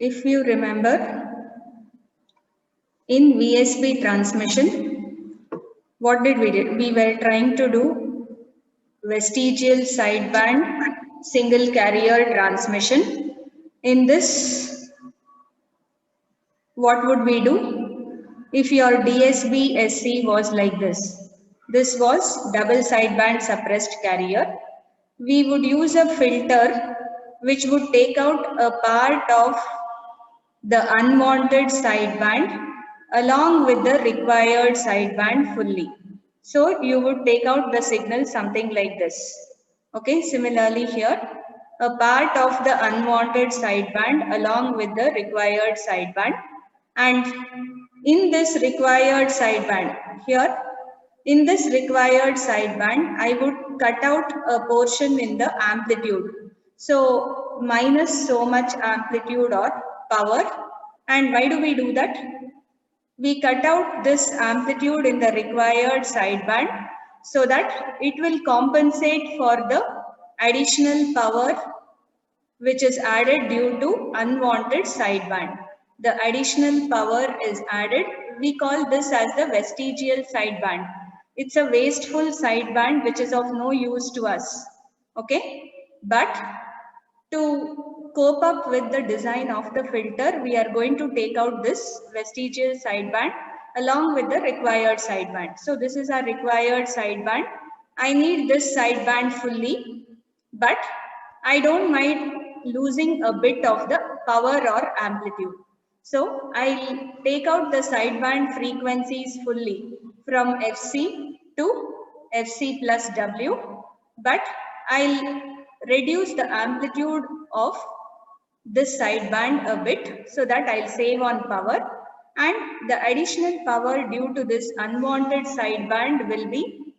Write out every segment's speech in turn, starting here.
If you remember, in VSB transmission, what did we did? We were trying to do vestigial sideband single carrier transmission. In this, what would we do? If your DSB SC was like this was double sideband suppressed carrier. We would use a filter which would take out a part of the unwanted sideband along with the required sideband fully. So you would take out the signal something like this. Okay, similarly here, a part of the unwanted sideband along with the required sideband, and in this required sideband here, in this required sideband, I would cut out a portion in the amplitude. So minus so much amplitude or power. And why do we do that? We cut out this amplitude in the required sideband so that it will compensate for the additional power which is added due to unwanted sideband. The additional power is added. We call this as the vestigial sideband. It's a wasteful sideband which is of no use to us. Okay, but to cope up with the design of the filter, we are going to take out this vestigial sideband along with the required sideband. So this is our required sideband. I need this sideband fully, but I don't mind losing a bit of the power or amplitude. So I'll take out the sideband frequencies fully from FC to FC plus W, but I'll reduce the amplitude of this sideband a bit so that I'll save on power, and the additional power due to this unwanted sideband will be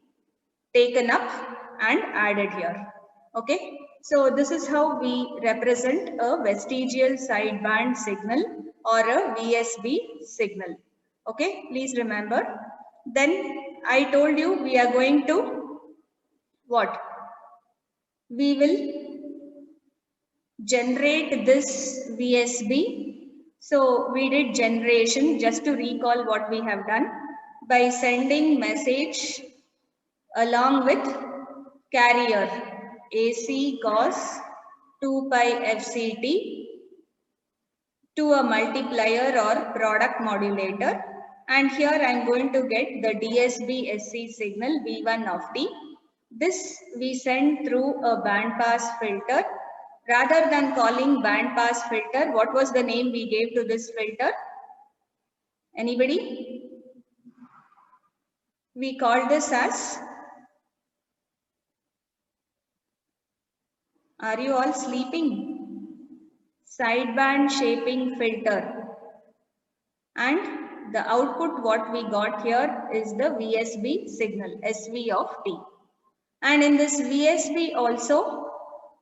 taken up and added here. Okay, so this is how we represent a vestigial sideband signal or a VSB signal. Okay, please remember. Then I told you we are going to what? We will generate this VSB. So we did generation, just to recall what we have done, by sending message along with carrier AC cos 2 pi FCT to a multiplier or product modulator, and here I am going to get the DSB SC signal V1 of t. This we send through a band pass filter. Rather than calling band pass filter, what was the name we gave to this filter? Anybody? We called this as, are you all sleeping? Sideband shaping filter. And the output what we got here is the VSB signal, SV of t. And in this VSB also,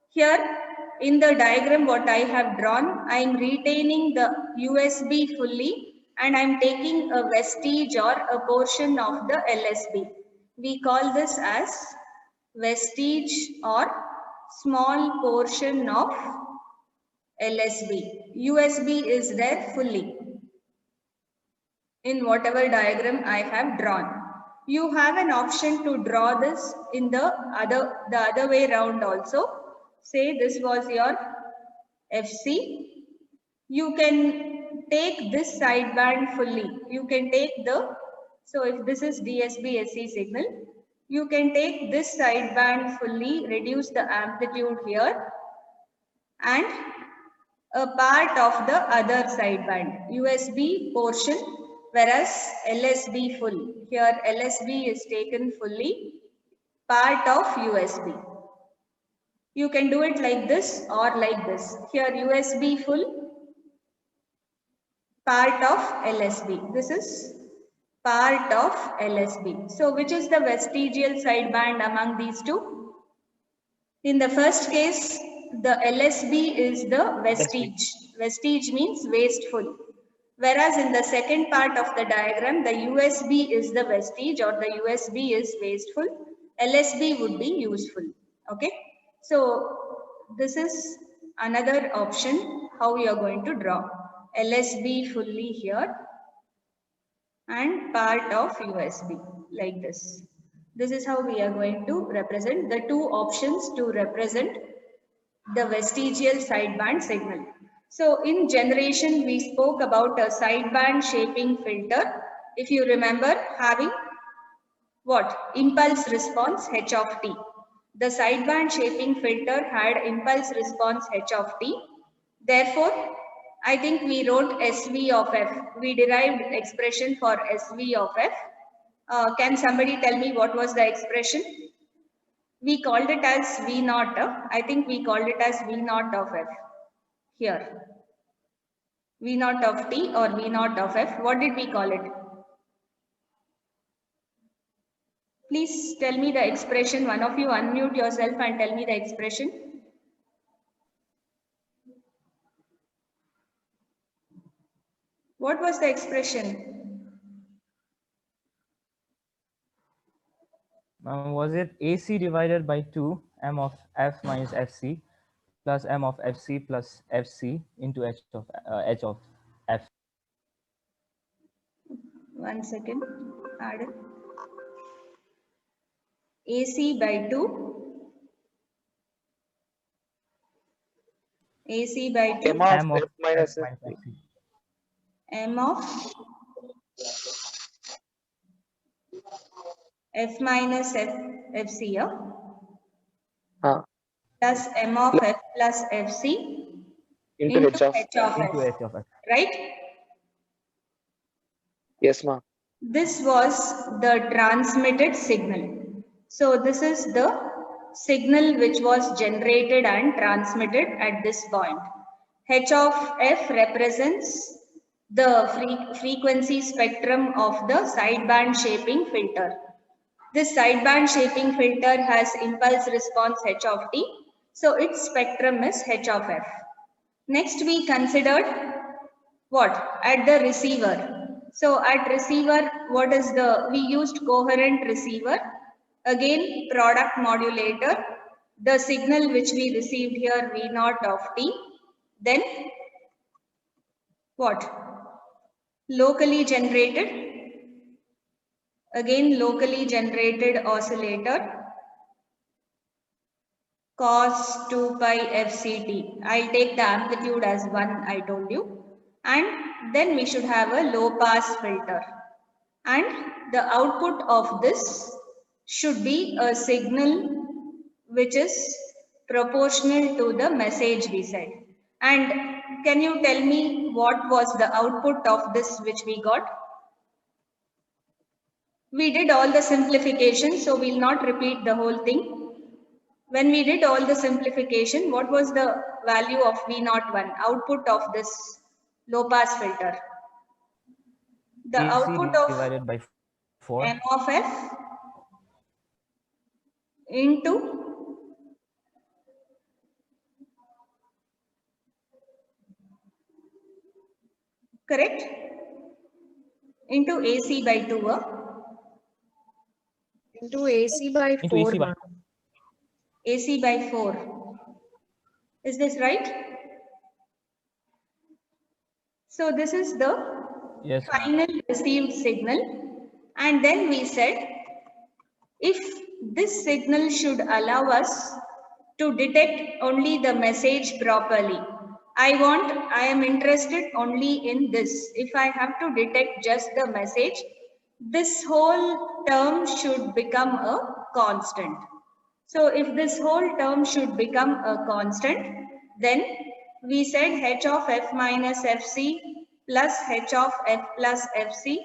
here in the diagram what I have drawn, I am retaining the USB fully and I am taking a vestige or a portion of the LSB. We call this as vestige or small portion of LSB. USB is there fully in whatever diagram I have drawn. You have an option to draw this in the other way round also. Say this was your FC. You can take this sideband fully. You can take the, so if this is DSB SC signal, you can take this sideband fully, reduce the amplitude here, and a part of the other sideband, USB portion, whereas LSB full. Here LSB is taken fully, part of USB. You can do it like this or like this. Here USB full, part of LSB. This is part of LSB. So which is the vestigial sideband among these two? In the first case, the LSB is the vestige. Vestige means wasteful. Whereas in the second part of the diagram, the USB is the vestige or the USB is wasteful. LSB would be useful. Okay. So this is another option how we are going to draw. LSB fully here and part of USB like this. This is how we are going to represent the two options to represent the vestigial sideband signal. So in generation, we spoke about a sideband shaping filter. If you remember, having what? Impulse response h of t. The sideband shaping filter had impulse response h of t. Therefore, I think we wrote SV of f. We derived expression for SV of f. Can somebody tell me what was the expression? We called it as V naught. I think we called it as V naught of f here. V naught of t or V naught of f. What did we call it? Please tell me the expression. One of you unmute yourself and tell me the expression. What was the expression? Was it AC divided by 2 m of f minus fc plus m of fc plus fc into h of f? 1 second. Add it. AC by 2. AC by 2. M of f minus minus fc. fc. M of f minus fc plus m of f plus fc into h of f. Into h of f. Right? Yes, ma'am. This was the transmitted signal. So this is the signal which was generated and transmitted at this point. H of f represents the frequency spectrum of the sideband shaping filter. This sideband shaping filter has impulse response h of t. So its spectrum is h of f. Next we considered what? At the receiver. So at receiver, what is we used coherent receiver. Again, product modulator. The signal which we received here, V naught of t. Then what? Locally generated. Again, locally generated oscillator. Cos 2 pi fct. I'll take the amplitude as 1, I told you. And then we should have a low pass filter. And the output of this should be a signal which is proportional to the message we said. And can you tell me what was the output of this which we got? We did all the simplification, so we'll not repeat the whole thing. When we did all the simplification, what was the value of V01, output of this low pass filter? The AC output of divided by 4. M of f into correct? Into AC by 2. Into AC by Into 4. AC by AC by 4. Is this right? So this is the yes. final received signal. And then we said, if this signal should allow us to detect only the message properly, I am interested only in this. If I have to detect just the message, this whole term should become a constant. So if this whole term should become a constant, then we said h of f minus fc plus h of f plus fc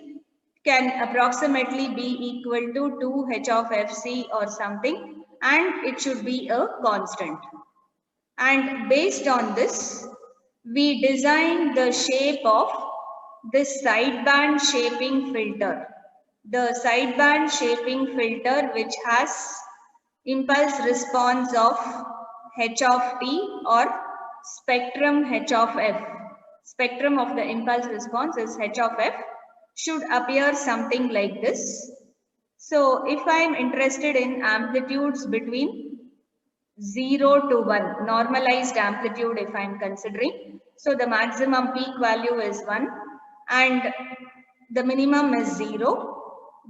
can approximately be equal to 2h of fc or something, and it should be a constant. And based on this, we designed the shape of this sideband shaping filter. The sideband shaping filter which has impulse response of h of t or spectrum h of f. Spectrum of the impulse response is h of f, should appear something like this. So if I am interested in amplitudes between 0 to 1, normalized amplitude if I am considering. So the maximum peak value is 1 and the minimum is 0.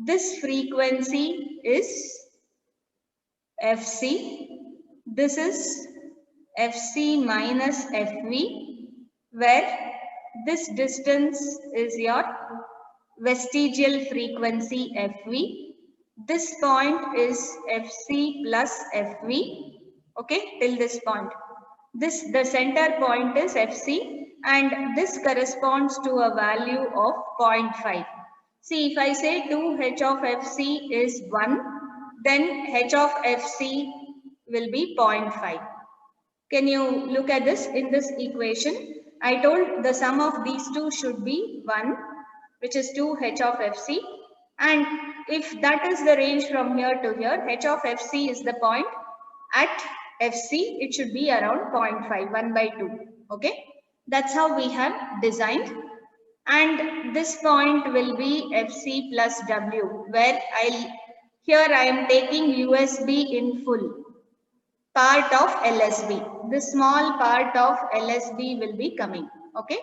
This frequency is Fc. This is Fc minus Fv, where this distance is your vestigial frequency Fv. This point is Fc plus Fv. Okay, till this point. The center point is Fc and this corresponds to a value of 0.5. See, if I say 2h of Fc is 1, then h of Fc will be 0.5. Can you look at this in this equation? I told the sum of these two should be 1, which is 2h of Fc. And if that is the range from here to here, h of Fc is the point. At Fc, it should be around 0.5, 1 by 2. Okay, that's how we have designed. And this point will be Fc plus W, where here I am taking USB in full. Part of LSB. The small part of LSB will be coming. Okay.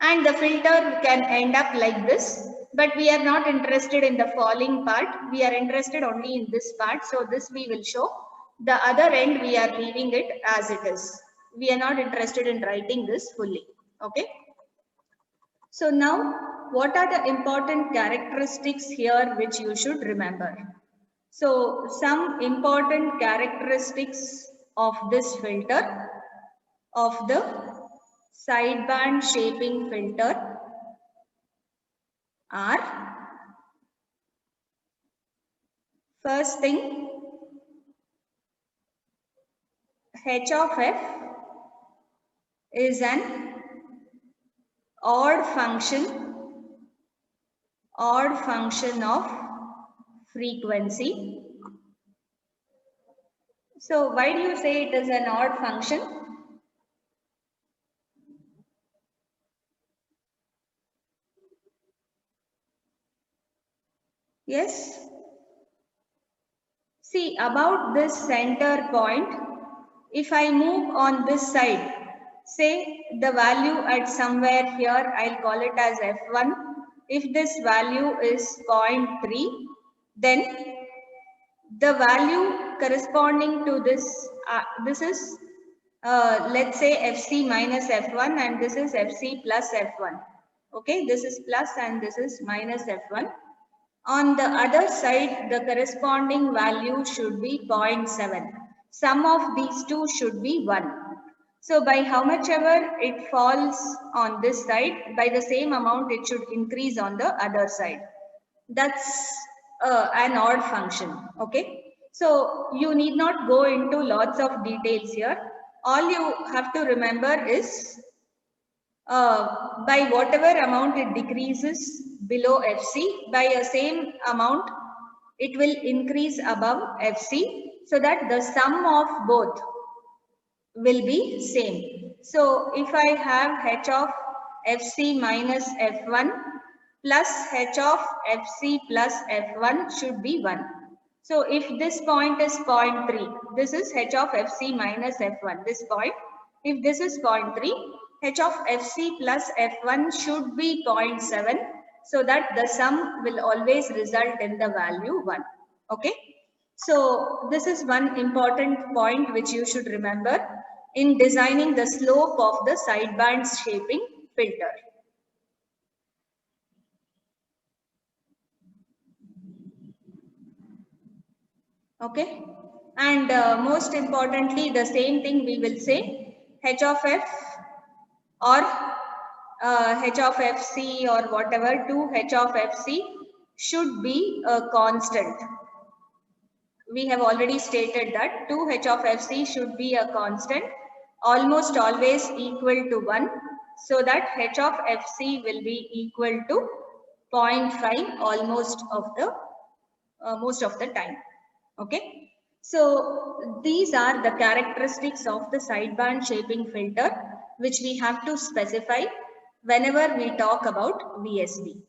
And the filter can end up like this. But we are not interested in the falling part. We are interested only in this part. So this we will show. The other end we are leaving it as it is. We are not interested in writing this fully. Okay. So now what are the important characteristics here which you should remember? So some important characteristics of this filter, of the sideband shaping filter, are, first thing, h of f is an odd function of frequency. So why do you say it is an odd function? Yes. See, about this center point, if I move on this side, say the value at somewhere here, I'll call it as f1. If this value is 0.3, then the value corresponding to this, this is let's say Fc minus F1 and this is Fc plus F1. Okay, this is plus and this is minus F1. On the other side, the corresponding value should be 0.7. Sum of these two should be 1. So by how much ever it falls on this side, by the same amount it should increase on the other side. That's an odd function. Okay. So you need not go into lots of details here. All you have to remember is by whatever amount it decreases below Fc, by a same amount it will increase above Fc, so that the sum of both will be same. So if I have h of Fc minus F1 plus h of Fc plus F1 should be 1. So if this point is 0.3, this is h of Fc minus F1, this point. If this is 0.3, h of Fc plus F1 should be 0.7, so that the sum will always result in the value 1. Okay. So this is one important point which you should remember in designing the slope of the sideband shaping filter. Okay. And most importantly, the same thing we will say, h of f or h of fc or whatever, 2h of fc should be a constant. We have already stated that 2h of fc should be a constant, almost always equal to 1, so that h of fc will be equal to 0.5 almost of the most of the time. Okay. So these are the characteristics of the sideband shaping filter which we have to specify whenever we talk about VSB.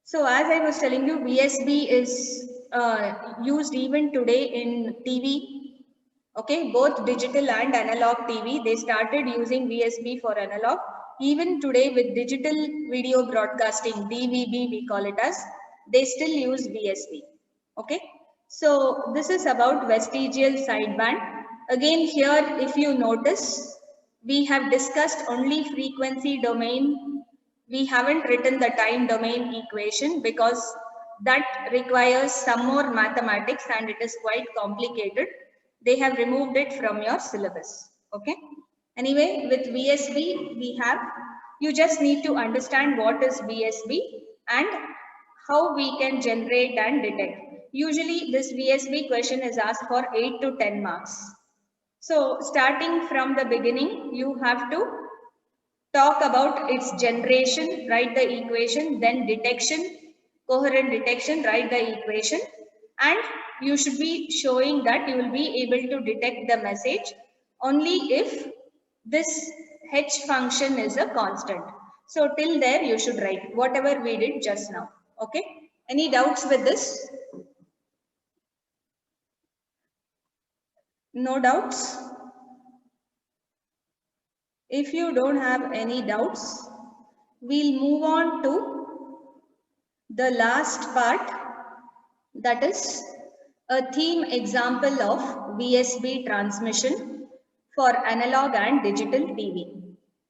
So as I was telling you, VSB is used even today in TV, Okay, both digital and analog TV, they started using VSB for analog. Even today with digital video broadcasting, DVB we call it as, they still use VSB. Okay, so this is about vestigial sideband. Again here, if you notice, we have discussed only frequency domain. We haven't written the time domain equation because that requires some more mathematics and it is quite complicated. They have removed it from your syllabus. Okay. Anyway, with VSB, you just need to understand what is VSB and how we can generate and detect. Usually this VSB question is asked for 8 to 10 marks. So starting from the beginning, you have to talk about its generation, write the equation, then detection, coherent detection, write the equation, and you should be showing that you will be able to detect the message only if this H function is a constant. So till there you should write whatever we did just now. Okay. Any doubts with this? No doubts? If you don't have any doubts, we'll move on to the last part, that is a theme example of VSB transmission for analog and digital TV.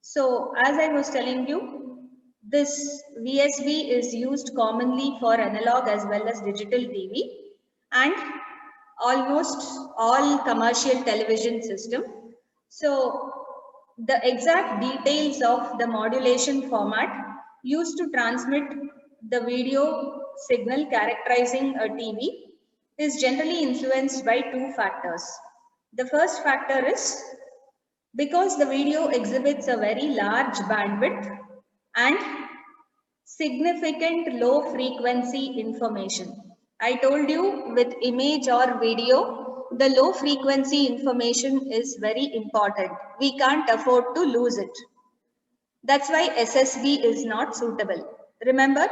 So as I was telling you, this VSB is used commonly for analog as well as digital TV and almost all commercial television system. So the exact details of the modulation format used to transmit the video signal characterizing a TV is generally influenced by two factors. The first factor is because the video exhibits a very large bandwidth and significant low frequency information. I told you with image or video, the low frequency information is very important. We can't afford to lose it. That's why SSB is not suitable. Remember,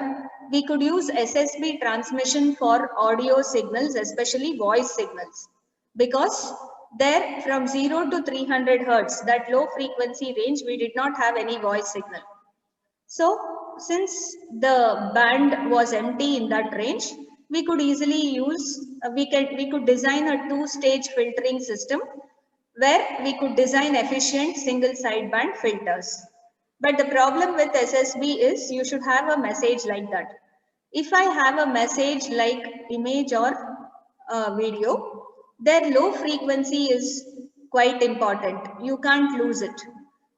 we could use SSB transmission for audio signals, especially voice signals, because there from 0 to 300 Hertz, that low frequency range, we did not have any voice signal. So since the band was empty in that range, we could easily use, we could design a two-stage filtering system where we could design efficient single sideband filters. But the problem with SSB is you should have a message like that. If I have a message like image or video, their low frequency is quite important. You can't lose it.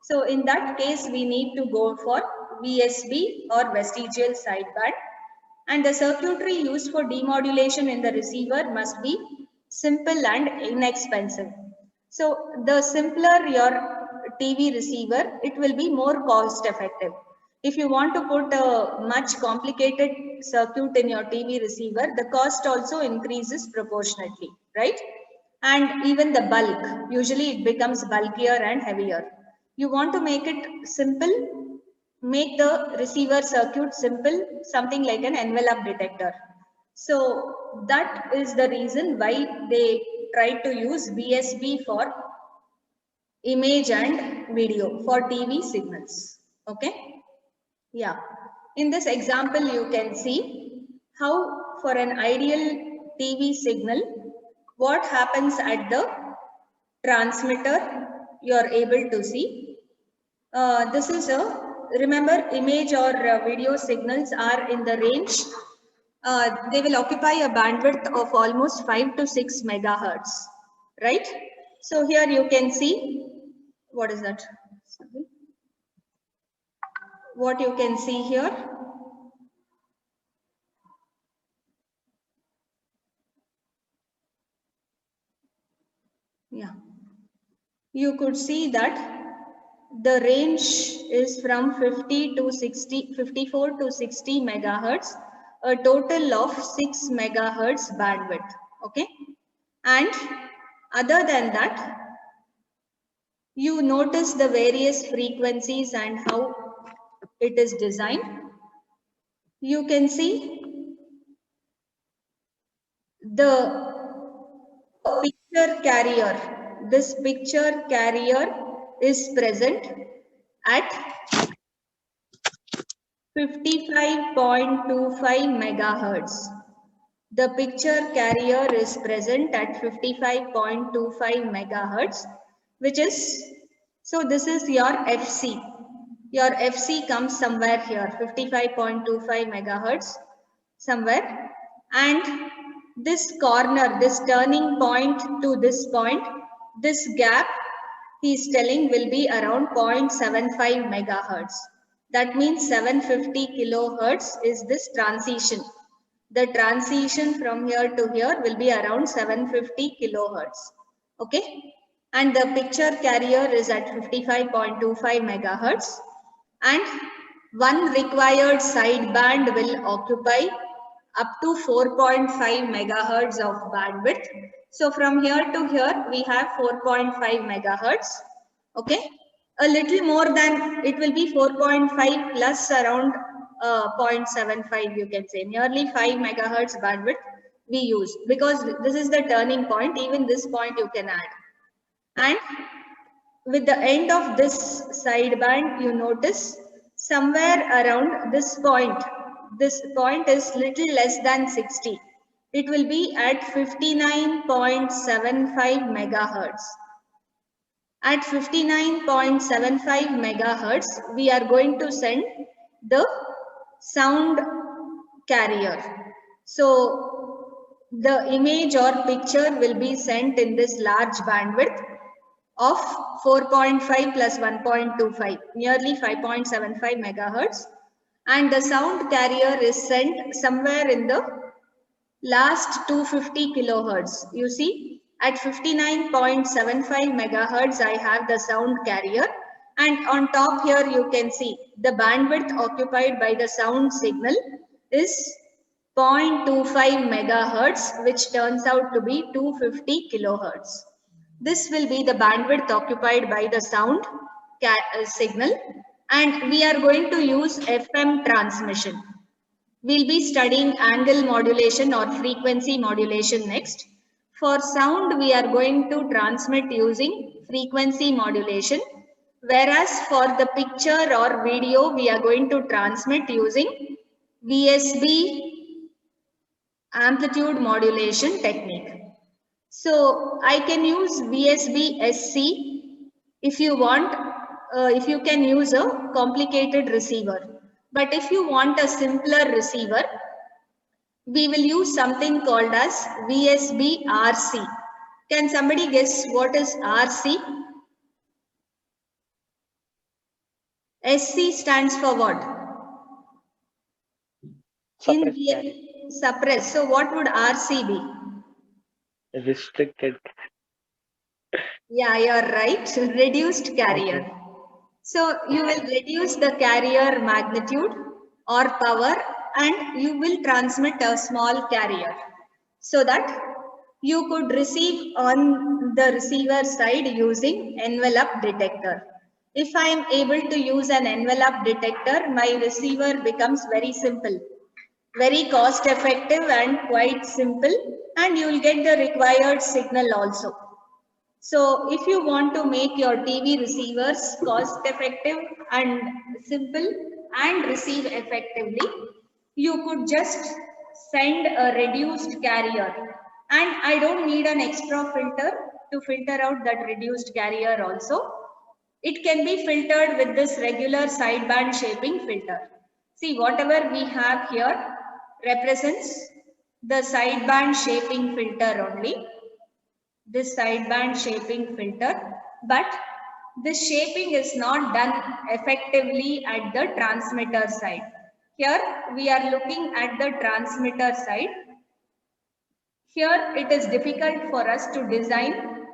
So in that case, we need to go for VSB or vestigial sideband. And the circuitry used for demodulation in the receiver must be simple and inexpensive. So the simpler your TV receiver, it will be more cost effective. If you want to put a much complicated circuit in your TV receiver, the cost also increases proportionately, right? And even the bulk, usually it becomes bulkier and heavier. You want to make it simple, make the receiver circuit simple, something like an envelope detector. So that is the reason why they try to use VSB for image and video for TV signals. Okay. Yeah. In this example, you can see how for an ideal TV signal, what happens at the transmitter, you are able to see. This is remember image or video signals are in the range. They will occupy a bandwidth of almost 5 to 6 megahertz, right? So here you can see, what is that? Sorry. What you can see here. Yeah. You could see that the range is from 50 to 60, 54 to 60 megahertz, a total of 6 megahertz bandwidth. Okay. And other than that, you notice the various frequencies and how it is designed. You can see the picture carrier. this picture carrier is present at 55.25 megahertz. The picture carrier is present at 55.25 megahertz, which is, so this is your FC. Your FC comes somewhere here, 55.25 megahertz, somewhere. And this corner, this turning point to this point, this gap, he is telling will be around 0.75 megahertz. That means 750 kilohertz is this transition. The transition from here to here will be around 750 kilohertz. Okay. And the picture carrier is at 55.25 megahertz. And one required sideband will occupy up to 4.5 megahertz of bandwidth. So from here to here, we have 4.5 megahertz. Okay. A little more than, it will be 4.5 plus around 0.75, you can say, nearly 5 megahertz bandwidth we use, because this is the turning point. Even this point you can add. And with the end of this sideband, you notice somewhere around this point is little less than 60. It will be at 59.75 megahertz. At 59.75 megahertz, we are going to send the sound carrier. So the image or picture will be sent in this large bandwidth of 4.5 plus 1.25, nearly 5.75 megahertz. And the sound carrier is sent somewhere in the last 250 kilohertz. You see, at 59.75 megahertz, I have the sound carrier. And on top here, you can see the bandwidth occupied by the sound signal is 0.25 megahertz, which turns out to be 250 kilohertz. This will be the bandwidth occupied by the sound signal. And we are going to use FM transmission. We'll be studying angle modulation or frequency modulation next. For sound, we are going to transmit using frequency modulation. Whereas for the picture or video, we are going to transmit using VSB amplitude modulation technique. So I can use VSB SC if you want, if you can use a complicated receiver. But if you want a simpler receiver, we will use something called as VSB RC. Can somebody guess what is RC? SC stands for what? Suppress. So what would RC be? Restricted. Yeah, you're right. Reduced carrier. Okay. So you will reduce the carrier magnitude or power and you will transmit a small carrier so that you could receive on the receiver side using envelope detector. If I am able to use an envelope detector, my receiver becomes very simple, very cost effective and quite simple, and you will get the required signal also. So if you want to make your TV receivers cost effective and simple and receive effectively, you could just send a reduced carrier. And I don't need an extra filter to filter out that reduced carrier also. It can be filtered with this regular sideband shaping filter. See, whatever we have here represents the sideband shaping filter only. This sideband shaping filter, but this shaping is not done effectively at the transmitter side. Here we are looking at the transmitter side. Here it is difficult for us to design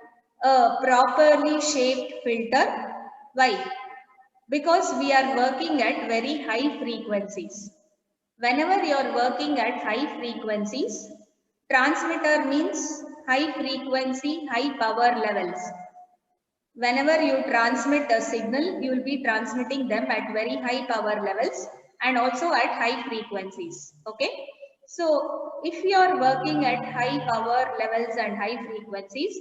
a properly shaped filter. Why? Because we are working at very high frequencies. Whenever you are working at high frequencies, transmitter means high frequency, high power levels. Whenever you transmit a signal, you will be transmitting them at very high power levels and also at high frequencies. Okay. So if you are working at high power levels and high frequencies,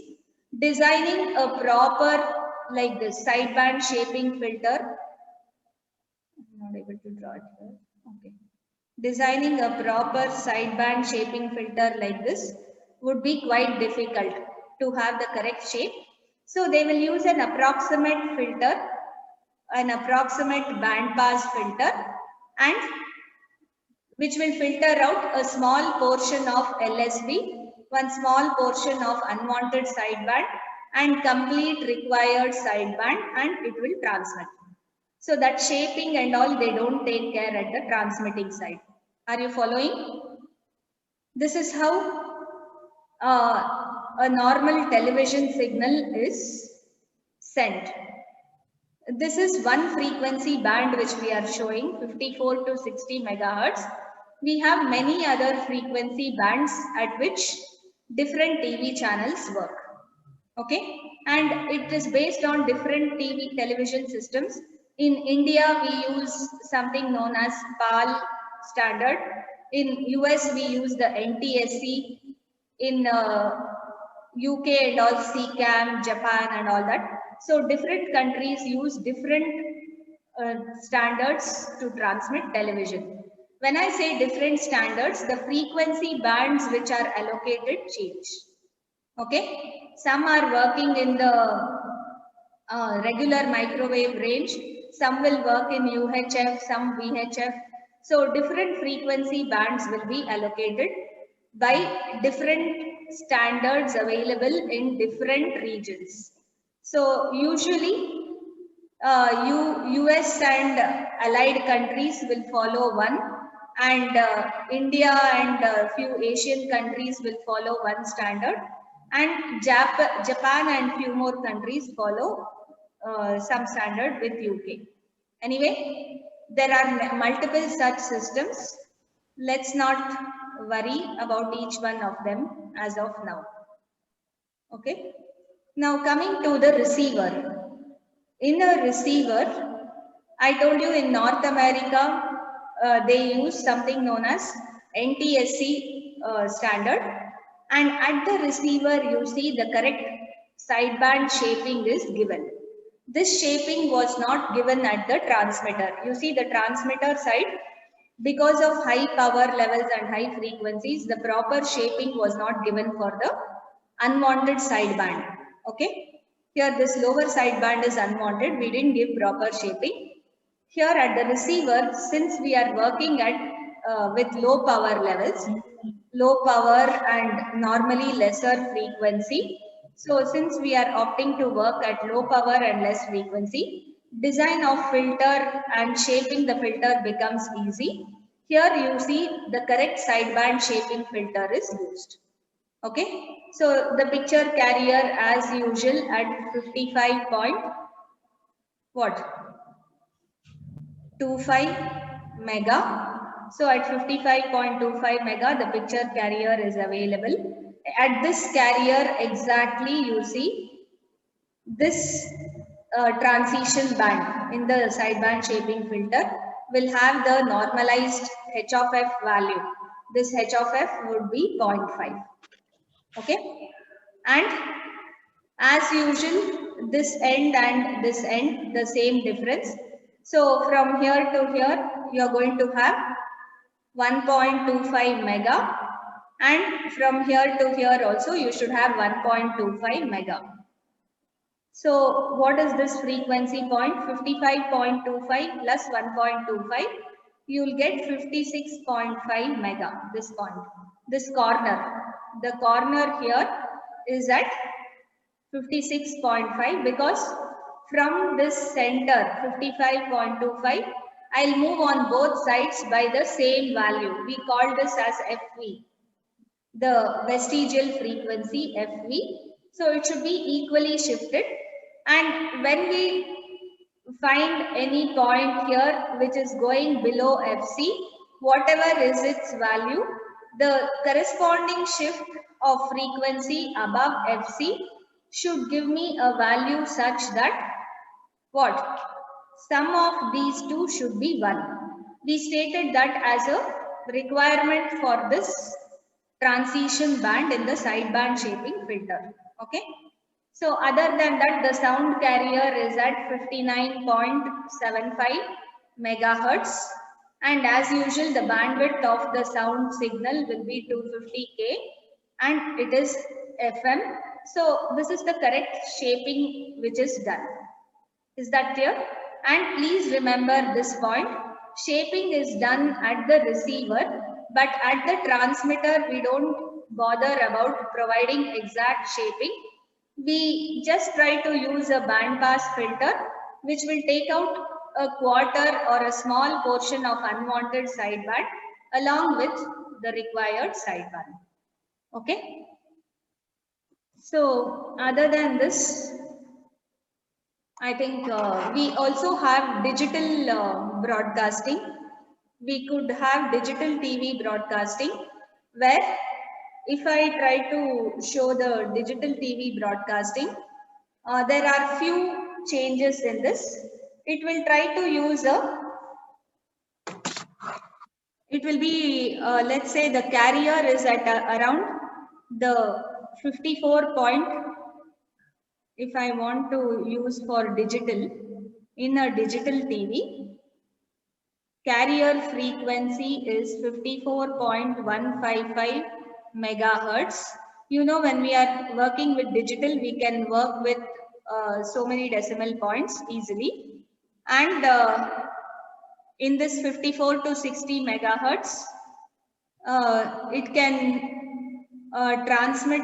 Designing a proper like this sideband shaping filter. I'm not able to draw it here. Okay. Designing a proper sideband shaping filter like this would be quite difficult to have the correct shape. So they will use an approximate filter, an approximate band pass filter, and which will filter out a small portion of LSB, one small portion of unwanted sideband, and complete required sideband, and it will transmit. So that shaping and all they don't take care at the transmitting side. Are you following? This is how a normal television signal is sent. This is one frequency band which we are showing, 54 to 60 megahertz. We have many other frequency bands at which different TV channels work. Okay, and it is based on different television systems. In India, we use something known as PAL standard. In US, we use the NTSC. In UK and all CCAM, Japan and all that. So different countries use different standards to transmit television. When I say different standards, the frequency bands which are allocated change. Okay, some are working in the regular microwave range, some will work in UHF, some VHF. So different frequency bands will be allocated by different standards available in different regions. So usually US and allied countries will follow one, and India and few Asian countries will follow one standard, and Japan and few more countries follow some standard with UK. Anyway, there are multiple such systems. Let's not worry about each one of them as of now. Okay. Now coming to the receiver. In a receiver, I told you in North America, they use something known as NTSC standard, and at the receiver you see the correct sideband shaping is given. This shaping was not given at the transmitter. You see the transmitter side, because of high power levels and high frequencies, the proper shaping was not given for the unwanted sideband. Okay, here this lower sideband is unwanted, we didn't give proper shaping. Here at the receiver, since we are working at with low power levels, low power and normally lesser frequency, so since we are opting to work at low power and less frequency, design of filter and shaping the filter becomes easy. Here you see the correct sideband shaping filter is used. Okay, so the picture carrier as usual at 55 point what? 25 mega. So at 55.25 mega, the picture carrier is available. At this carrier exactly you see this transition band in the sideband shaping filter will have the normalized H of F value. This H of F would be 0.5. Okay, and as usual, this end and this end, the same difference. So from here to here, you are going to have 1.25 mega, and from here to here also you should have 1.25 mega. So what is this frequency point? 55.25 plus 1.25, you will get 56.5 mega, this point. This corner, the corner here is at 56.5 because from this center 55.25, I'll move on both sides by the same value. We call this as FV, the vestigial frequency FV. So it should be equally shifted, and when we find any point here which is going below FC, whatever is its value, the corresponding shift of frequency above FC should give me a value such that what? Sum of these two should be 1. We stated that as a requirement for this transition band in the sideband shaping filter. Okay. So other than that, the sound carrier is at 59.75 megahertz. And as usual, the bandwidth of the sound signal will be 250K and it is FM. So this is the correct shaping which is done. Is that clear? And please remember this point. Shaping is done at the receiver, but at the transmitter, we don't bother about providing exact shaping. We just try to use a band pass filter, which will take out a quarter or a small portion of unwanted sideband along with the required sideband. Okay. So other than this, I think we also have digital broadcasting. We could have digital TV broadcasting where if I try to show the digital TV broadcasting, there are few changes in this. It will try to use it will be, let's say the carrier is at around the 54 point. If I want to use for digital, in a digital TV, carrier frequency is 54.155 megahertz. You know, when we are working with digital, we can work with so many decimal points easily. And in this 54 to 60 megahertz, it can transmit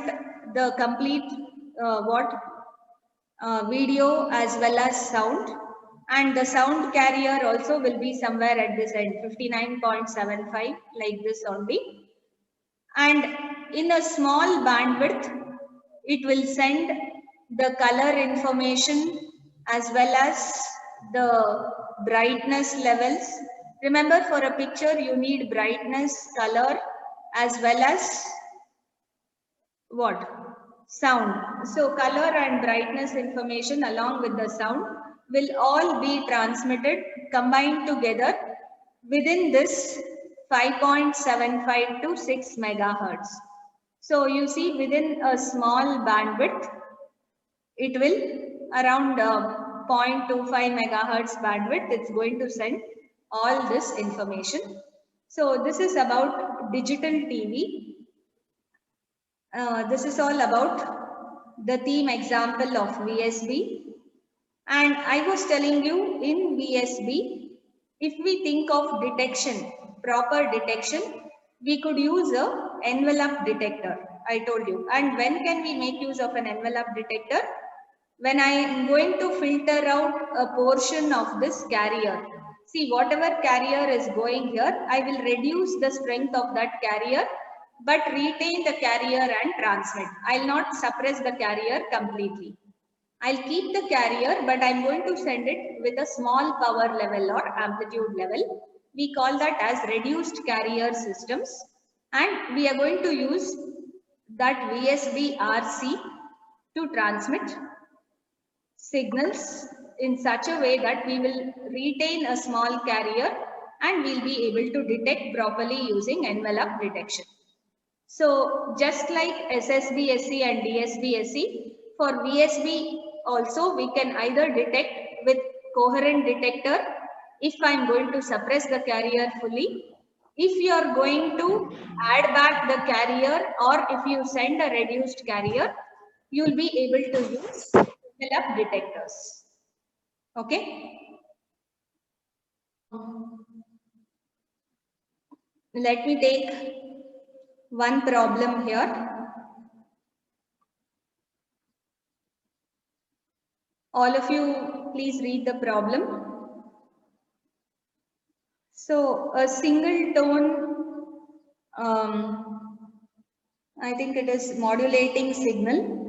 the complete video as well as sound, and the sound carrier also will be somewhere at this end, 59.75, like this only. And in a small bandwidth, it will send the color information as well as the brightness levels. Remember, for a picture, you need brightness, color, as well as what? Sound. So color and brightness information along with the sound will all be transmitted, combined together within this 5.75 to 6 megahertz. So you see, within a small bandwidth, it will around 0.25 megahertz bandwidth, it's going to send all this information. So this is about digital TV. This is all about the theme example of VSB. And I was telling you, in VSB, if we think of detection, proper detection, we could use a envelope detector, I told you. And when can we make use of an envelope detector? When I am going to filter out a portion of this carrier. See, whatever carrier is going here, I will reduce the strength of that carrier, but retain the carrier and transmit. I'll not suppress the carrier completely. I'll keep the carrier, but I'm going to send it with a small power level or amplitude level. We call that as reduced carrier systems. And we are going to use that VSB RC to transmit signals in such a way that we will retain a small carrier and we'll be able to detect properly using envelope detection. So just like SSB-SC and DSB-SC, for VSB also we can either detect with coherent detector if I'm going to suppress the carrier fully. If you are going to add back the carrier, or if you send a reduced carrier, you'll be able to use envelope detectors. Okay. Let me take one problem here. All of you, please read the problem. So a single tone, I think it is modulating signal,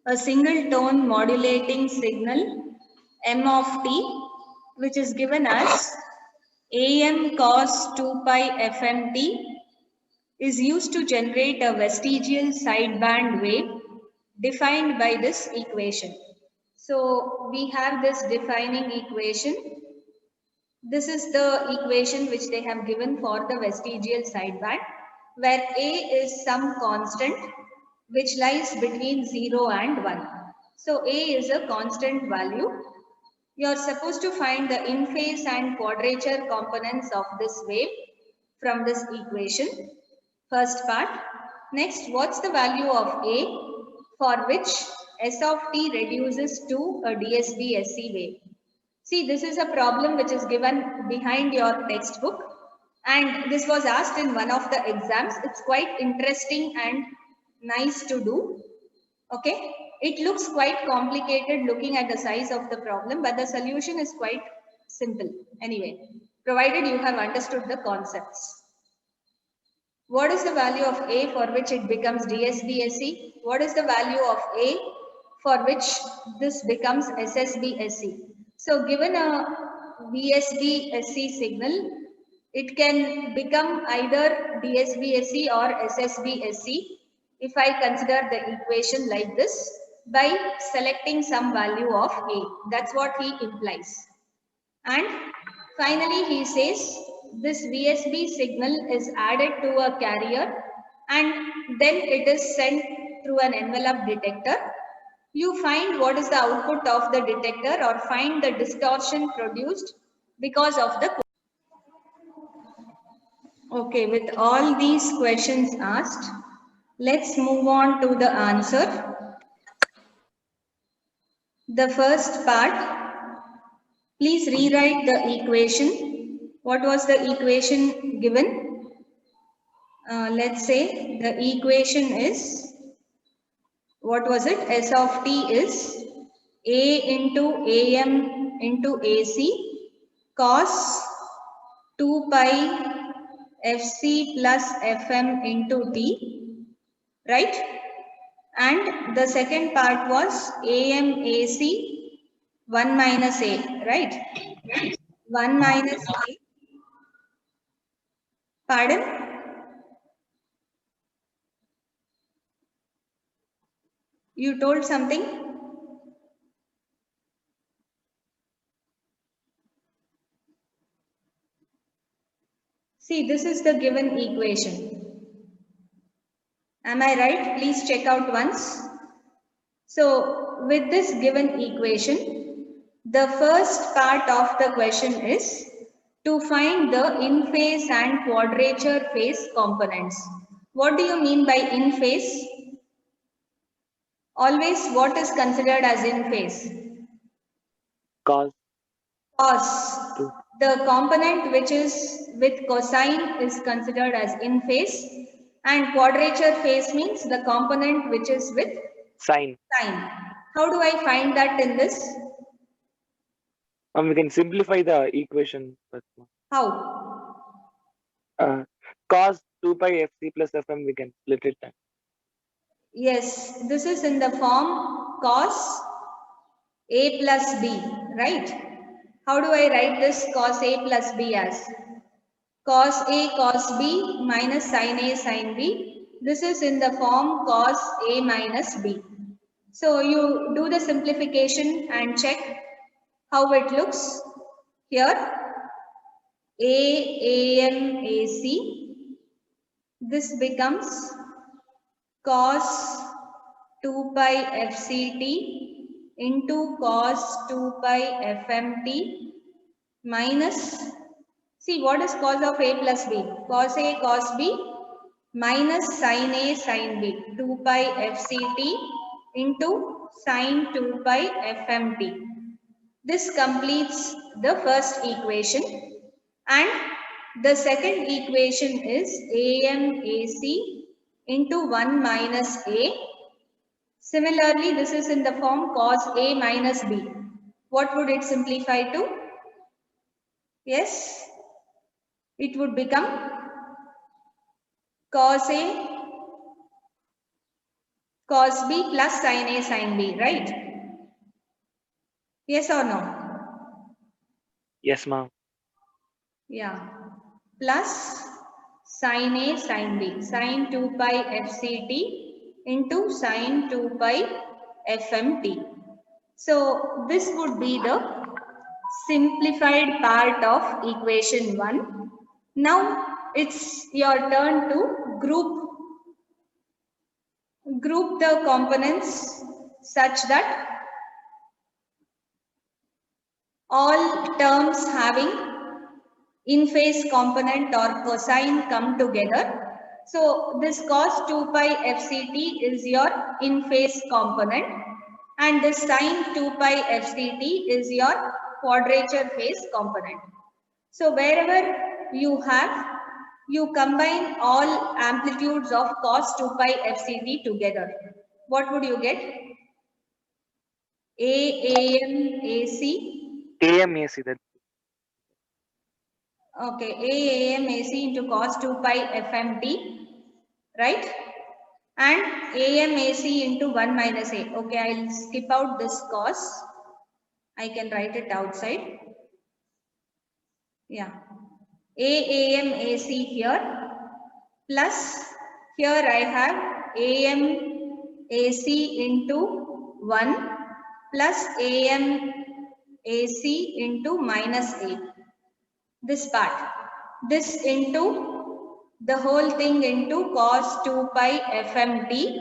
a single tone modulating signal M of t, which is given as AM cos 2 pi FM t, is used to generate a vestigial sideband wave defined by this equation. So we have this defining equation. This is the equation which they have given for the vestigial sideband, where A is some constant which lies between 0 and 1. So A is a constant value. You are supposed to find the in-phase and quadrature components of this wave from this equation. First part. Next, what's the value of A for which S of t reduces to a DSB-SC wave? See, this is a problem which is given behind your textbook, and this was asked in one of the exams. It's quite interesting and nice to do. Okay, it looks quite complicated looking at the size of the problem, but the solution is quite simple anyway, provided you have understood the concepts. What is the value of A for which it becomes DSB-SC? What is the value of A for which this becomes SSB-SC? So given a VSB-SC signal, it can become either DSB-SC or SSB-SC if I consider the equation like this by selecting some value of A. That's what he implies. And finally, he says this VSB signal is added to a carrier and then it is sent through an envelope detector. You find what is the output of the detector or find the distortion produced because of the. Okay, with all these questions asked, let's move on to the answer. The first part, please rewrite the equation. What was the equation given? Let's say the equation is, what was it? S of t is A into AM into AC cos 2 pi Fc plus Fm into t, right? And the second part was AM AC 1 minus A, right? 1 minus A. Pardon? You told something? See, this is the given equation. Am I right? Please check out once. So, with this given equation, the first part of the question is to find the in-phase and quadrature phase components. What do you mean by in-phase? Always what is considered as in-phase? Cos. Cos. The component which is with cosine is considered as in-phase, and quadrature phase means the component which is with Sine. sine. How do I find that in this? We can simplify the equation first. How? Cos 2 pi Fc plus Fm, we can split it down. Yes, this is in the form cos A plus B, right? How do I write this cos A plus B as? Cos A cos B minus sin A sin B. This is in the form cos A minus B. So you do the simplification and check how it looks. Here AM AC, this becomes cos 2 pi FCT into cos 2 pi FMT minus, see what is cos of A plus B? Cos A cos B minus sin A sin B, 2 pi FCT into sin 2 pi FMT. This completes the first equation, and the second equation is AMAC into 1 minus A. Similarly, this is in the form cos A minus B. What would it simplify to? Yes, it would become cos A cos B plus sin A sin B, right? Yes or no? Yes, ma'am. Yeah. Plus sin A sin B, sin 2 pi FCT into sin 2 pi FMT. So this would be the simplified part of equation 1. Now it's your turn to group the components such that all terms having in phase component or cosine come together. So this cos 2 pi FCT is your in phase component, and this sine 2 pi FCT is your quadrature phase component. So wherever you combine all amplitudes of cos 2 pi FCT together. What would you get? AM AC. AM AC, that. Okay, AM AC into cos 2 pi FMT, right? And AM AC into 1 minus A. Okay, I'll skip out this cos. I can write it outside. Yeah. AM AC here, plus here I have AM AC into 1 plus AM AC into minus A. This part, this into the whole thing into cos 2 pi FMT,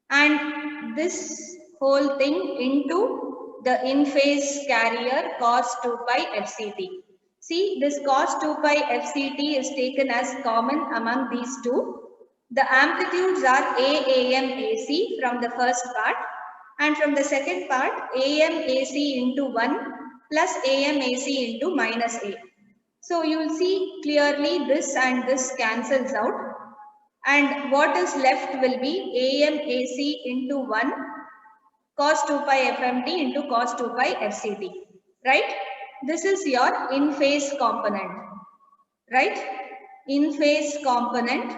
and this whole thing into the in phase carrier cos 2 pi FCT. See, this cos 2 pi FCT is taken as common among these two. The amplitudes are AM AC from the first part, and from the second part AM AC into 1 plus AM AC into minus A. So you will see clearly this and this cancels out, and what is left will be AM AC into 1 cos 2 pi FMT into cos 2 pi FCT, right? This is your in phase component, right? In phase component,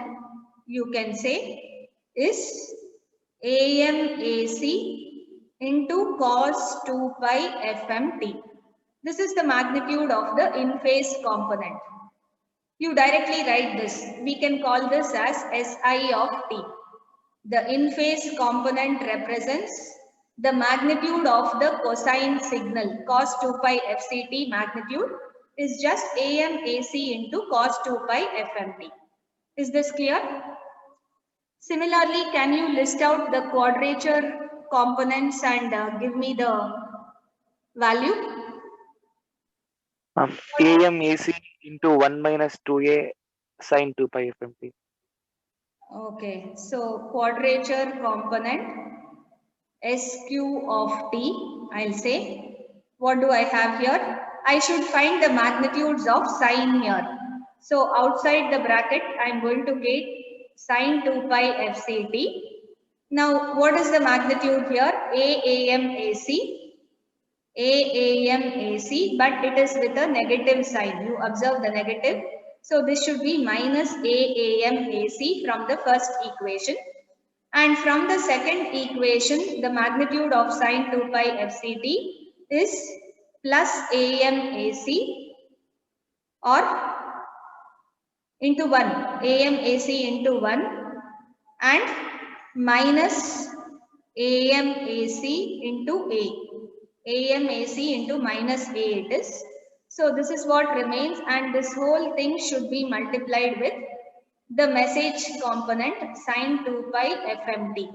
you can say, is AM AC into cos 2 pi FMT. This is the magnitude of the in phase component. You directly write this. We can call this as SI of t. The in phase component represents the magnitude of the cosine signal. Cos 2 pi FCT magnitude is just AM AC into cos 2 pi FMT. Is this clear? Similarly, can you list out the quadrature components and give me the value? AM AC into 1 minus 2A sine 2 pi FMT. Okay, so quadrature component SQ of t, I'll say. What do I have here? I should find the magnitudes of sine here. So outside the bracket, I'm going to get sine 2 pi FCT. Now, what is the magnitude here? AAM AC. AAM AC, but it is with a negative sign. You observe the negative. So this should be minus AAM AC from the first equation. And from the second equation, the magnitude of sine 2 pi FCT is plus AM AC or into 1, AM AC into 1 and minus AM AC into A. AM AC into minus A it is. So this is what remains, and this whole thing should be multiplied with the message component sine 2 pi FMT.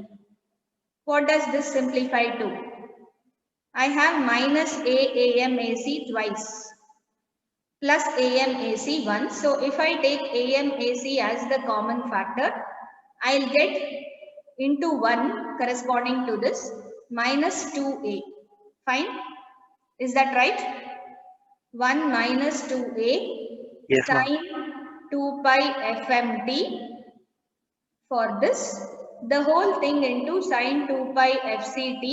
What does this simplify to? I have minus AM AC twice plus AM AC once. So if I take AM AC as the common factor, I'll get into 1 corresponding to this minus 2A. Fine? Is that right? 1 minus 2A Yes, ma'am. sine 2 pi FMT for this. The whole thing into sine 2 pi FCT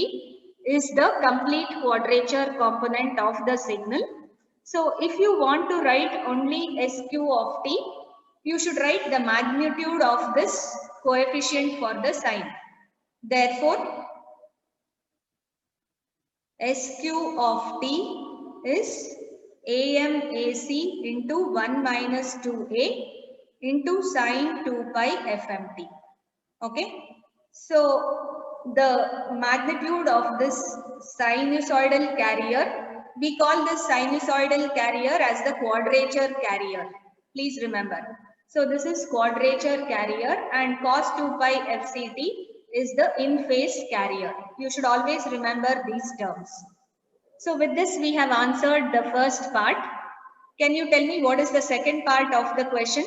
is the complete quadrature component of the signal. So if you want to write only SQ of t, you should write the magnitude of this coefficient for the sine. Therefore, SQ of t is AM AC into 1 minus 2A into sine 2 pi FMT. Okay. So the magnitude of this sinusoidal carrier, we call this sinusoidal carrier as the quadrature carrier. Please remember. So this is quadrature carrier, and cos 2 pi FCT is the in-phase carrier. You should always remember these terms. So with this, we have answered the first part. Can you tell me what is the second part of the question?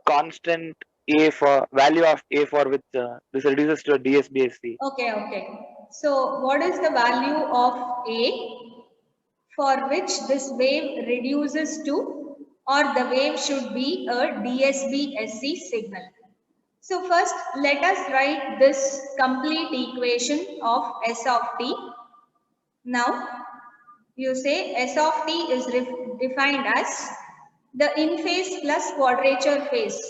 Constant A for value of A for which this reduces to a DSBSC. Okay. So what is the value of A for which this wave reduces to, or the wave should be a DSB-SC signal? So first, let us write this complete equation of S of t. Now, you say S of t is defined as the in-phase plus quadrature phase.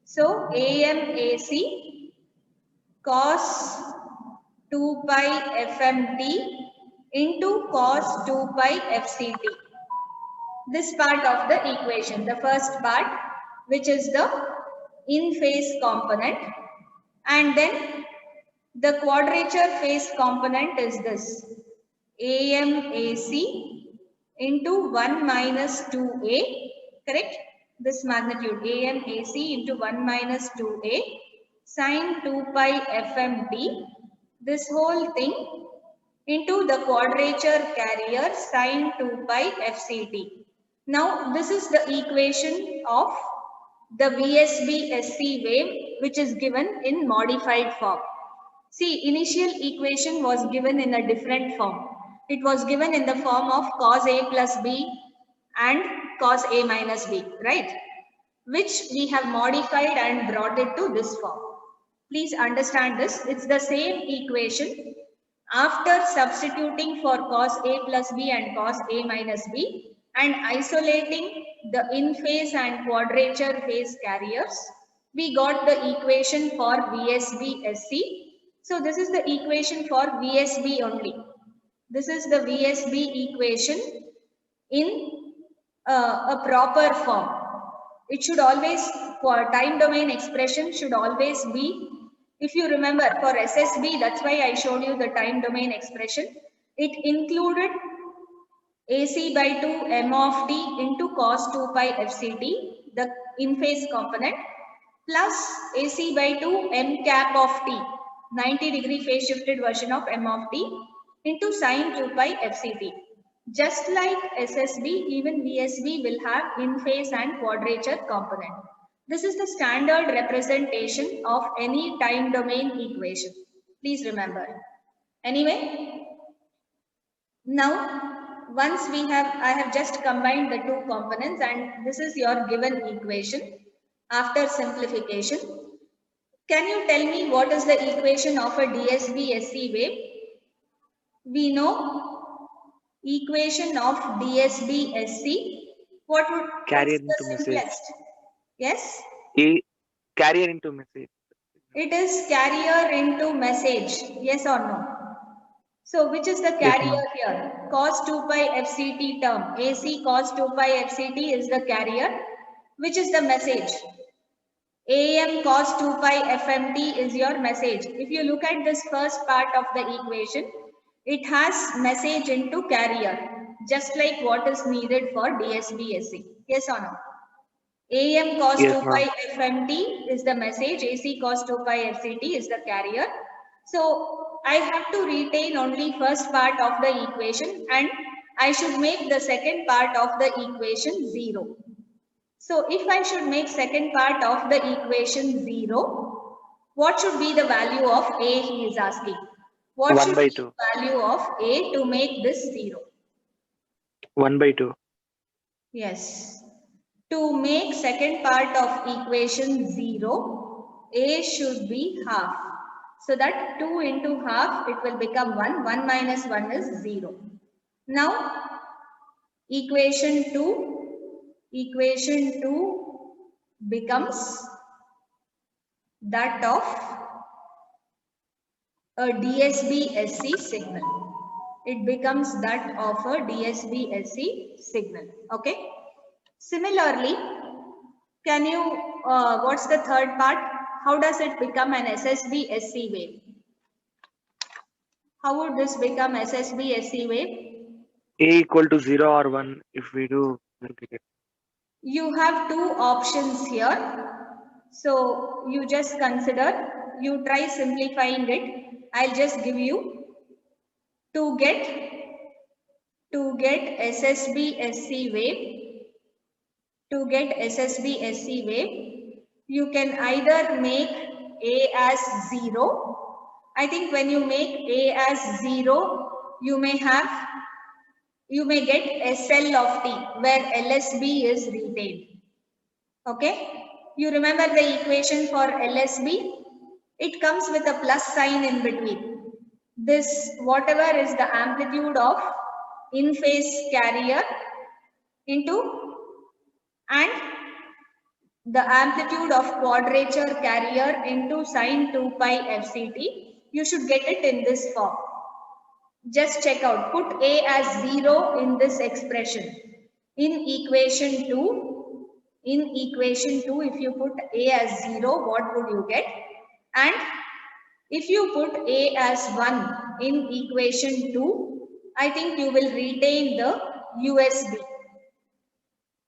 So, AMAC cos 2 pi FMT into cos 2 pi FCT. This part of the equation, the first part, which is the in-phase component, and then the quadrature phase component is this AMAC into 1 minus 2A, correct? This magnitude AMAC into 1 minus 2A sine 2 pi FMT, this whole thing into the quadrature carrier sine 2 pi FCT. Now this is the equation of the VSB-SC wave, which is given in modified form. See, initial equation was given in a different form. It was given in the form of cos A plus B and cos A minus B, right? Which we have modified and brought it to this form. Please understand this. It's the same equation. After substituting for cos A plus B and cos A minus B and isolating the in-phase and quadrature phase carriers, we got the equation for VSB-SC. So this is the equation for VSB only. This is the VSB equation in a proper form. It should always, for time domain expression should always be, if you remember for SSB, that's why I showed you the time domain expression. It included AC by 2 m of t into cos 2 pi FCT, the in-phase component, plus AC by 2 m cap of t, 90-degree phase shifted version of m of t into sine 2 pi FCT. Just like SSB, even VSB will have in-phase and quadrature component. This is the standard representation of any time domain equation. Please remember. Anyway, now once I have just combined the two components and this is your given equation after simplification. Can you tell me what is the equation of a DSB-SC wave? We know equation of DSB-SC. What would Carrier be the into simplest? message. Yes? Carrier into message. It is carrier into message. Yes or no? So which is the carrier here? Cos 2 pi FCT term. AC cos 2 pi FCT is the carrier. Which is the message? AM cos 2 pi FMT is your message. If you look at this first part of the equation, it has message into carrier, just like what is needed for DSB-SC. Yes or no? AM cos 2 pi FMT is the message, AC cos 2 pi FCT is the carrier. So I have to retain only first part of the equation and I should make the second part of the equation 0. So if I should make second part of the equation 0, what should be the value of A, he is asking. What should be the value of A to make this 0? 1 by 2. Yes. To make second part of equation 0, A should be half. So that 2 into half, it will become 1. 1 minus 1 is 0. Now, equation 2 becomes that of a DSB-SC signal. It becomes that of a DSB-SC signal. Okay. Similarly, can you, what's the third part? How does it become an SSB-SC wave? How would this become SSB-SC wave? A equal to 0 or 1 if we do. You have two options here. So you just consider, you try simplifying it. I'll just give you to get SSB-SC wave, to get SSB-SC wave, you can either make A as 0. I think when you make A as 0, you may get SL of T, where LSB is retained. Okay, you remember the equation for LSB? It comes with a plus sign in between. This, whatever is the amplitude of in phase carrier into, and the amplitude of quadrature carrier into sine 2 pi FCT, you should get it in this form. Just check out, put A as 0 in this expression. In equation 2, if you put A as 0, what would you get? And if you put A as 1 in equation 2, I think you will retain the USB.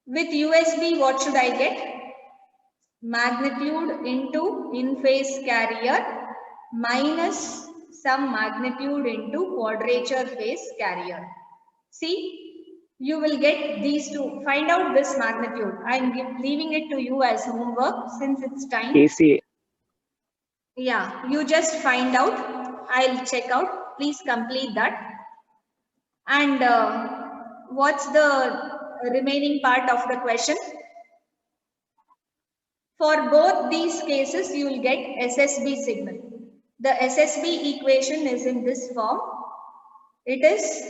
With USB, what should I get? Magnitude into in phase carrier minus some magnitude into quadrature phase carrier. See, you will get these two. Find out this magnitude. I am leaving it to you as homework since it's time. AC. Yeah, you just find out. I'll check out. Please complete that. And what's the remaining part of the question? For both these cases, you will get SSB signal. The SSB equation is in this form. It is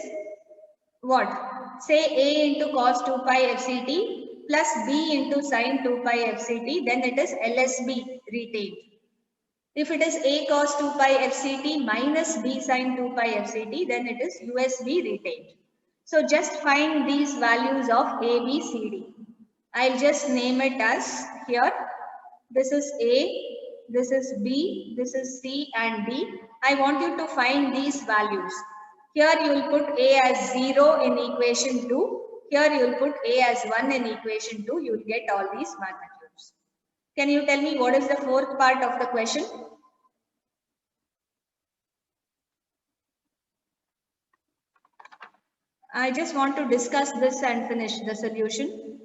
what? Say A into cos 2 pi FCT plus B into sine 2 pi FCT, then it is LSB retained. If it is A cos 2 pi FCT minus B sine 2 pi FCT, then it is USB retained. So just find these values of A, B, C, D. I'll just name it as here. This is A, this is B, this is C and D. I want you to find these values. Here you will put A as 0 in equation 2. Here you will put A as 1 in equation 2. You will get all these magnitudes. Can you tell me what is the fourth part of the question? I just want to discuss this and finish the solution.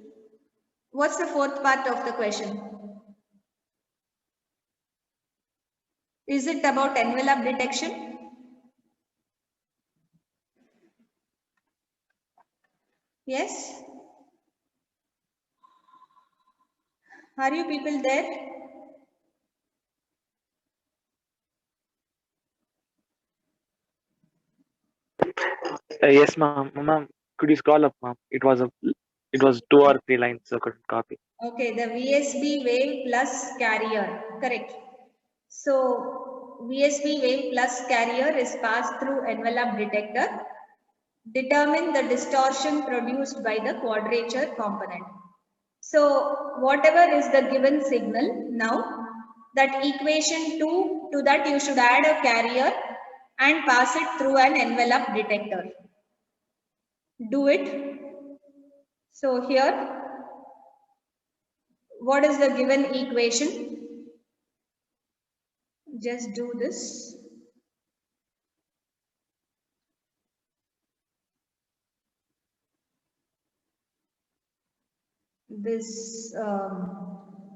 What's the fourth part of the question? Is it about envelope detection? Yes? Are you people there? Yes, ma'am. Ma'am, could you scroll up, ma'am? It was 2 or 3 lines, so couldn't copy. Okay, the VSB wave plus carrier, correct. So VSB wave plus carrier is passed through envelope detector. Determine the distortion produced by the quadrature component. So whatever is the given signal now, that equation 2, to that you should add a carrier and pass it through an envelope detector. Do it. So here, what is the given equation? Just do this. This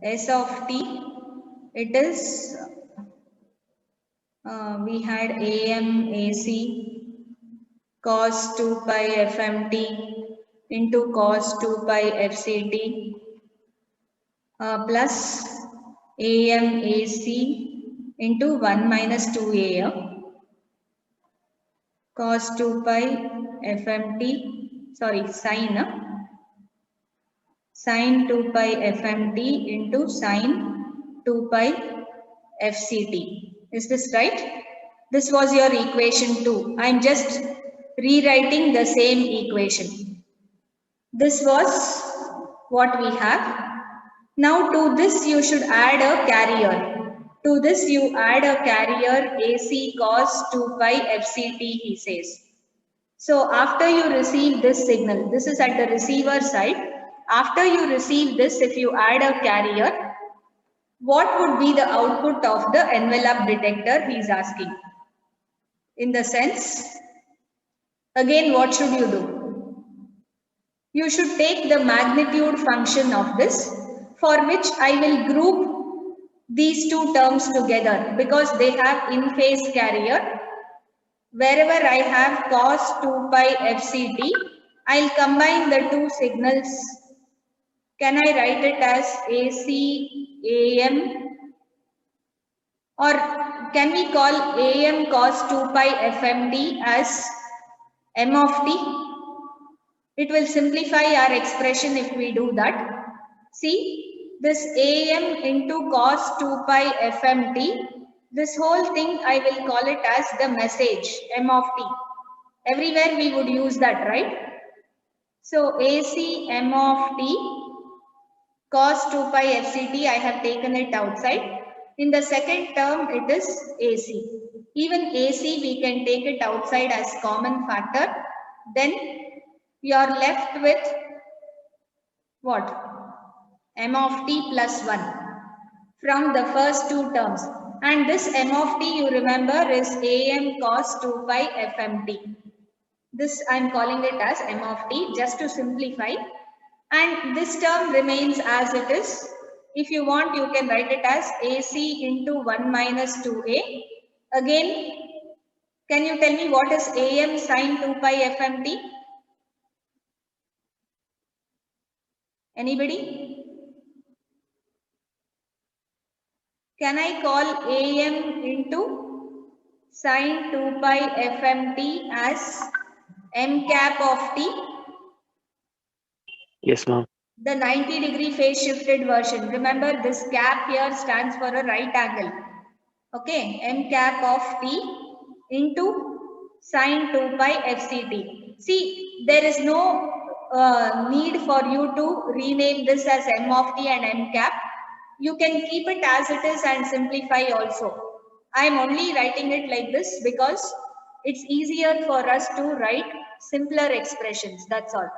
S of T, it is, we had AM, AC, cos 2 pi FMT into cos 2 pi FCT plus AM, AC into 1 minus 2 AM cos 2 pi FMT, sorry, sine 2 pi FMT into sine 2 pi FCT. Is this right? This was your equation 2. I am just rewriting the same equation. This was what we have. Now to this you should add a carrier. To this you add a carrier AC cos 2 pi FCT, he says. So after you receive this signal, this is at the receiver side. After you receive this, if you add a carrier, what would be the output of the envelope detector, he is asking. In the sense, again, what should you do? You should take the magnitude function of this, for which I will group these two terms together because they have in-phase carrier. Wherever I have cos 2 pi fct, I'll combine the two signals. Can I write it as AC AM? Or can we call AM cos 2 pi FMT as M of T? It will simplify our expression if we do that. See, this AM into cos 2 pi FMT, this whole thing I will call it as the message M of T. Everywhere we would use that, right? So AC M of T cos 2 pi FCT, I have taken it outside. In the second term, it is AC. Even AC, we can take it outside as common factor. Then you are left with what? M of T plus 1 from the first two terms. And this M of T, you remember, is AM cos 2 pi FMT. This I am calling it as M of T just to simplify. And this term remains as it is. If you want, you can write it as AC into 1 minus 2A. Again, can you tell me what is AM sin 2 pi FMT? Anybody? Can I call AM into sin 2 pi FMT as M cap of T? Yes, ma'am. The 90-degree phase shifted version. Remember, this cap here stands for a right angle. Okay, M cap of T into sin 2 pi FCT. See, there is no need for you to rename this as M of T and M cap. You can keep it as it is and simplify also. I am only writing it like this because it's easier for us to write simpler expressions. That's all.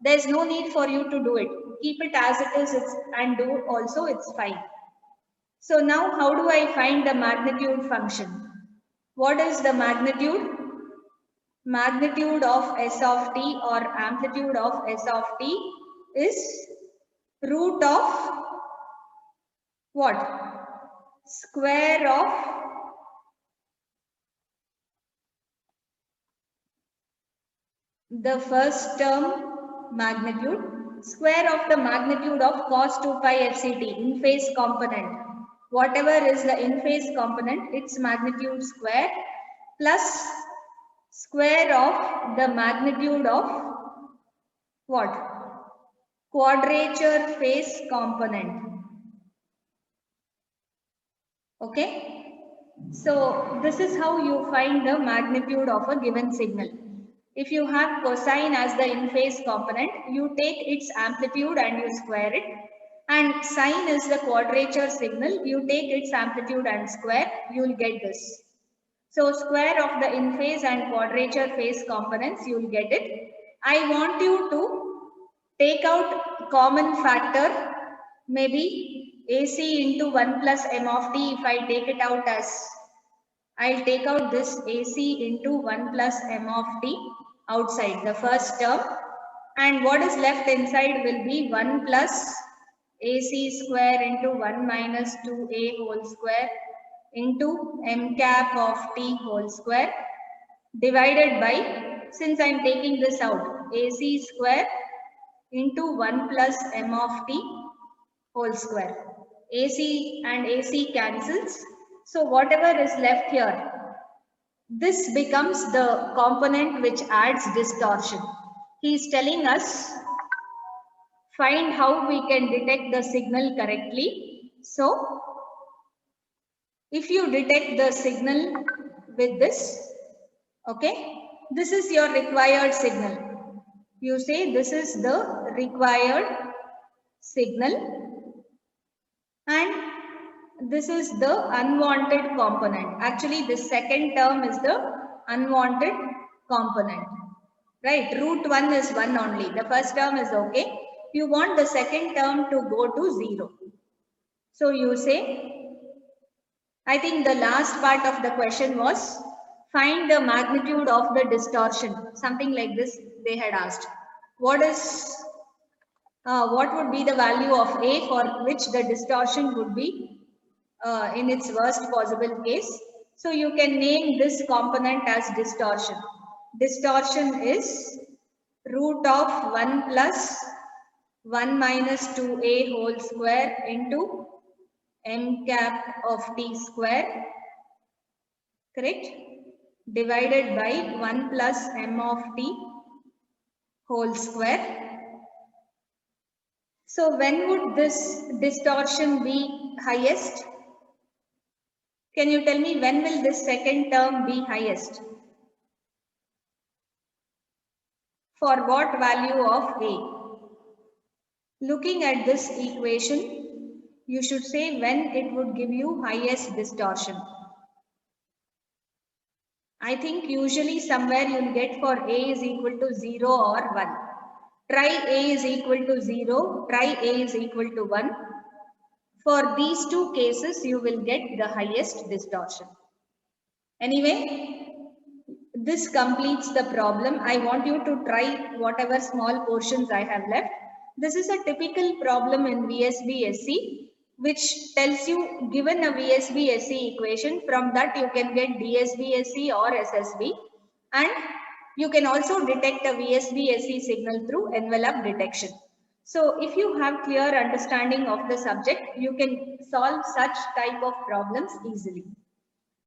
There's no need for you to do it. Keep it as it is and do also, it's fine. So now how do I find the magnitude function? What is the magnitude? Magnitude of S of t or amplitude of S of t is root of what? Square of the first term magnitude, square of the magnitude of cos 2 pi FCT, in phase component. Whatever is the in phase component, its magnitude square plus square of the magnitude of what? Quadrature phase component. Okay. So this is how you find the magnitude of a given signal. If you have cosine as the in-phase component, you take its amplitude and you square it. And sine is the quadrature signal. You take its amplitude and square, you will get this. So square of the in-phase and quadrature phase components, you will get it. I want you to take out common factor, maybe AC into 1 plus M of T. If I take it out as, I'll take out this AC into 1 plus M of T outside the first term, and what is left inside will be 1 plus AC square into 1 minus 2A whole square into M cap of T whole square divided by, since I am taking this out, AC square into 1 plus M of T whole square. AC and AC cancels. So whatever is left here, this becomes the component which adds distortion. He is telling us, find how we can detect the signal correctly. So, if you detect the signal with this, okay, this is your required signal. You say this is the required signal and this is the unwanted component. Actually, this second term is the unwanted component. Right, root 1 is 1 only. The first term is okay. You want the second term to go to 0. So you say, I think the last part of the question was find the magnitude of the distortion. Something like this they had asked. What would be the value of A for which the distortion would be in its worst possible case? So you can name this component as distortion. Distortion is root of 1 plus 1 minus 2a whole square into m cap of t square, correct, divided by 1 plus m of t whole square. So when would this distortion be highest? Can you tell me when will this second term be highest? For what value of A? Looking at this equation, you should say when it would give you highest distortion. I think usually somewhere you'll get for A is equal to 0 or 1. Try A is equal to 0, try A is equal to 1. For these two cases, you will get the highest distortion. Anyway, this completes the problem. I want you to try whatever small portions I have left. This is a typical problem in VSB SC, which tells you given a VSB SC equation, from that you can get DSB SC or SSB, and you can also detect a VSB SC signal through envelope detection. So if you have clear understanding of the subject, you can solve such type of problems easily.